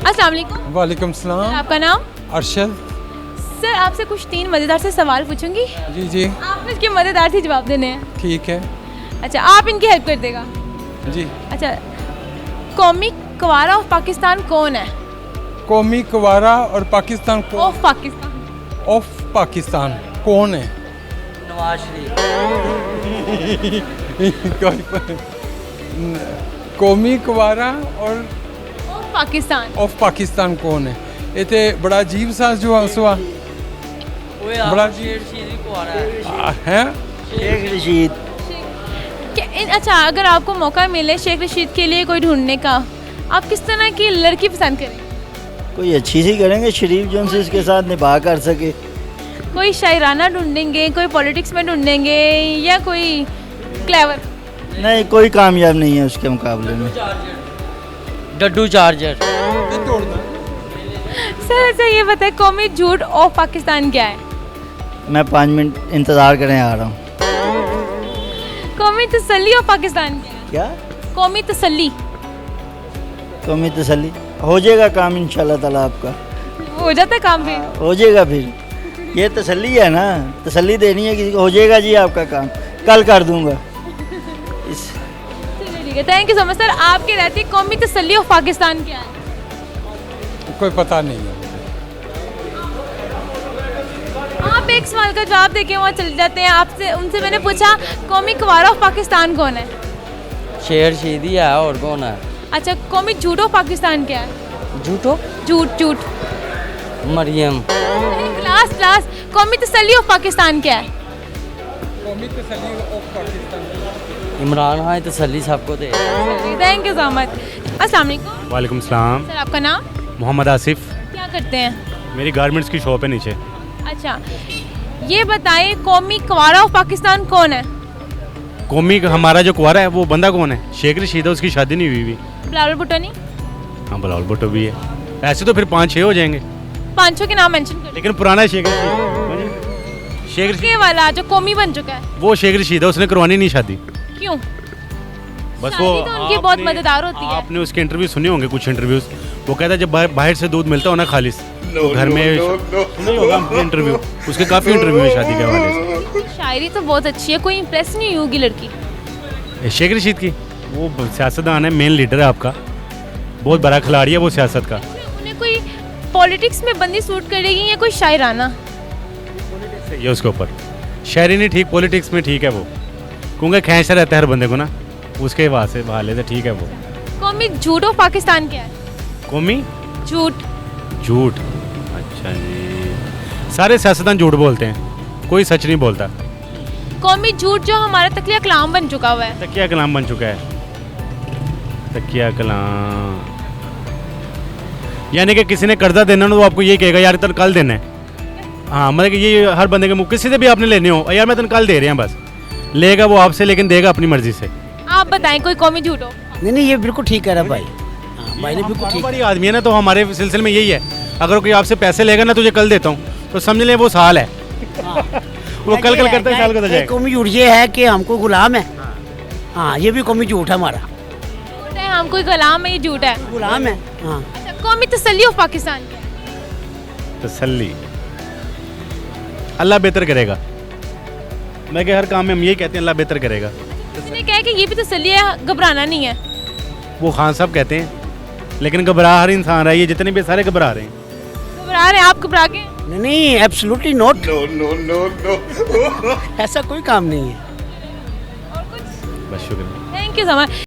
अस्सलाम वालेकुम। वालेकुम सलाम। आपका नाम? अरशद। सर आपसे कुछ 3 मज़ेदार से सवाल पूछूंगी, जी जी आपने इसके मज़ेदार से जवाब देने हैं। ठीक है। अच्छा, आप इनकी हेल्प कर देगा। जी। अच्छा, कौमी कवारा ऑफ पाकिस्तान कौन है? कौमी कवारा और पाकिस्तान को ऑफ पाकिस्तान। ऑफ पाकिस्तान कौन है? नवाज शरीफ। कौमी कवारा और ऑफ पाकिस्तान। ऑफ पाकिस्तान कौन है? ये तो बड़ा अजीब सा जो हुआ बड़ा शेख रशीद भी कुआरा है। है। शेख रशीद। अच्छा, अगर आपको मौका मिले शेख रशीद के लिए कोई ढूंढने का, आप किस तरह की लड़की पसंद करेंगे? कोई अच्छी सी करेंगे, शरीफ जोन से इसके साथ निभा कर सके। कोई शायराना ढूंढेंगे, कोई पॉलिटिक्स में ढूंढेंगे, या कोई क्लेवर? नहीं, कोई कामयाब नहीं है उसके मुकाबले में। डड्डू चार्जर। सर अच्छा ये बताए, कौमी झूठ ऑफ पाकिस्तान क्या है? मैं 5 मिनट इंतज़ार करें, आ रहा हूँ। कौमी तसल्ली ऑफ पाकिस्तान क्या है? क्या? कौमी तसल्ली। कौमी तसल्ली हो जाएगा काम इंशाल्लाह ताला आपका। हो जाता है काम फिर? हो जाएगा फिर। ये तसल्ली है ना, तसल्ली देनी है किसी को। हो जाएगा जी आपका काम, कल कर दूंगा। ठीक है, thank you so much sir. आपके रहती कौमी तसल्ली ऑफ पाकिस्तान क्या है? कोई पता नहीं है। आप एक सवाल का जवाब देके वहाँ चले जाते हैं। आपसे उनसे मैंने पूछा कौमी कवारा ऑफ पाकिस्तान कौन है? शेर रशीद ही है, और कौन है? अच्छा, कौमी झूठ ऑफ पाकिस्तान क्या है? झूठो झूठ झूठ। मरियम। लास्ट लास्ट, कौमी तसल्ली ऑफ पाकिस्तान क्या है? कौमी तसल्ली ऑफ पाकिस्तान इमरान खान तसल्ली सबको दे। Thank you so much. अस्सलाम वालेकुम। वालेकुम सलाम। सर आपका नाम? मोहम्मद आसिफ। क्या करते हैं? मेरी गारमेंट्स की शॉप है नीचे। अच्छा, ये बताएं कौमी कवारा ऑफ पाकिस्तान कौन है? कौमी का हमारा जो कुआरा है वो बंदा कौन है? शेख रशीद है, उसकी शादी नहीं हुई भी। बिलावल भुट्टो नहीं? हाँ, बिलावल भुट्टो भी है। ऐसे तो फिर 5-6 हो जाएंगे, 500 के नाम मेंशन कर। लेकिन पुराना शेख रशीद। शेख रशीद के वाला जो कौमी बन चुका है, वो शेख रशीद है, उसने करवानी नहीं शादी। क्यों? बस शादी वो तो उनकी बहुत मजेदार होती है। आपने उसके इंटरव्यू सुने होंगे, कुछ इंटरव्यूज। वो कहता है जब बाहर से दूध मिलता हो ना खालिस, तो घर में सुने होगा इंटरव्यू। उसके काफ़ी इंटरव्यू है शादी के हवाले से। शायरी तो बहुत अच्छी है, कोई इंप्रेस नहीं होगी लड़की? शेख रशीद की वो सियासतदान है, मेन लीडर है आपका, बहुत बड़ा खिलाड़ी है वो सियासत का। उन्हें कोई पॉलिटिक्स में बंदी सूट करेगी या कोई शायराना? सही है उसके ऊपर। शायरी नहीं ठीक, पॉलिटिक्स में ठीक है वो, क्योंकि खींचता रहता है हर बंदे को ना, उसके हवाले से ठीक है वो। कौमी झूठ ऑफ पाकिस्तान क्या है? कौमी झूठ। झूठ। अच्छा जी, सारे सियासतदान झूठ बोलते हैं, कोई सच नहीं बोलता। कौमी झूठ जो हमारा तकलिया कलाम बन चुका हुआ है। तकिया कलाम बन चुका है। तकिया कलाम यानी कि किसी ने कर्जा देना ना, वो आपको ये कहेगा यार तन कल देना है। हाँ, मतलब कि ये हर बंदे के मुँह, किसी से भी आपने लेने हो, यार मैं तन कल दे रहे हैं, बस लेगा वो आपसे, लेकिन देगा अपनी मर्जी से। आप बताएं कोई कौमी झूठ हो? नहीं, ये बिल्कुल ठीक कह रहा भाई। भाई ने बिल्कुल ठीक। बड़ी आदमी है ना, तो हमारे सिलसिले में यही है, अगर कोई आपसे पैसे लेगा ना तुझे कल देता हूँ, तो समझ लें वो साल है। वो कल करता है, साल करता जाएगा। कौमी झूठ ये है कि हमको गुलाम है। हाँ, ये भी कौमी झूठ है हमारा। झूठ है, हम कोई गुलाम है, ये झूठ है। गुलाम है। हाँ। अच्छा, कौमी तसल्ली ऑफ पाकिस्तान क्या है? तसल्ली अल्लाह बेहतर करेगा। मैं हर काम में हम यही कहते हैं, अल्लाह बेहतर करेगा। किसी ने कहा कि ये भी तसल्ली है, घबराना नहीं है। वो खान साहब कहते हैं, लेकिन घबरा हर इंसान रहा है, ये जितने भी सारे घबरा रहे हैं। घबरा रहे हैं आप? घबरा के? नहीं, एब्सोल्युटली नॉट। नो। ऐसा कोई काम नहीं है। और कुछ? बस शुक्रिया। Thank you so much.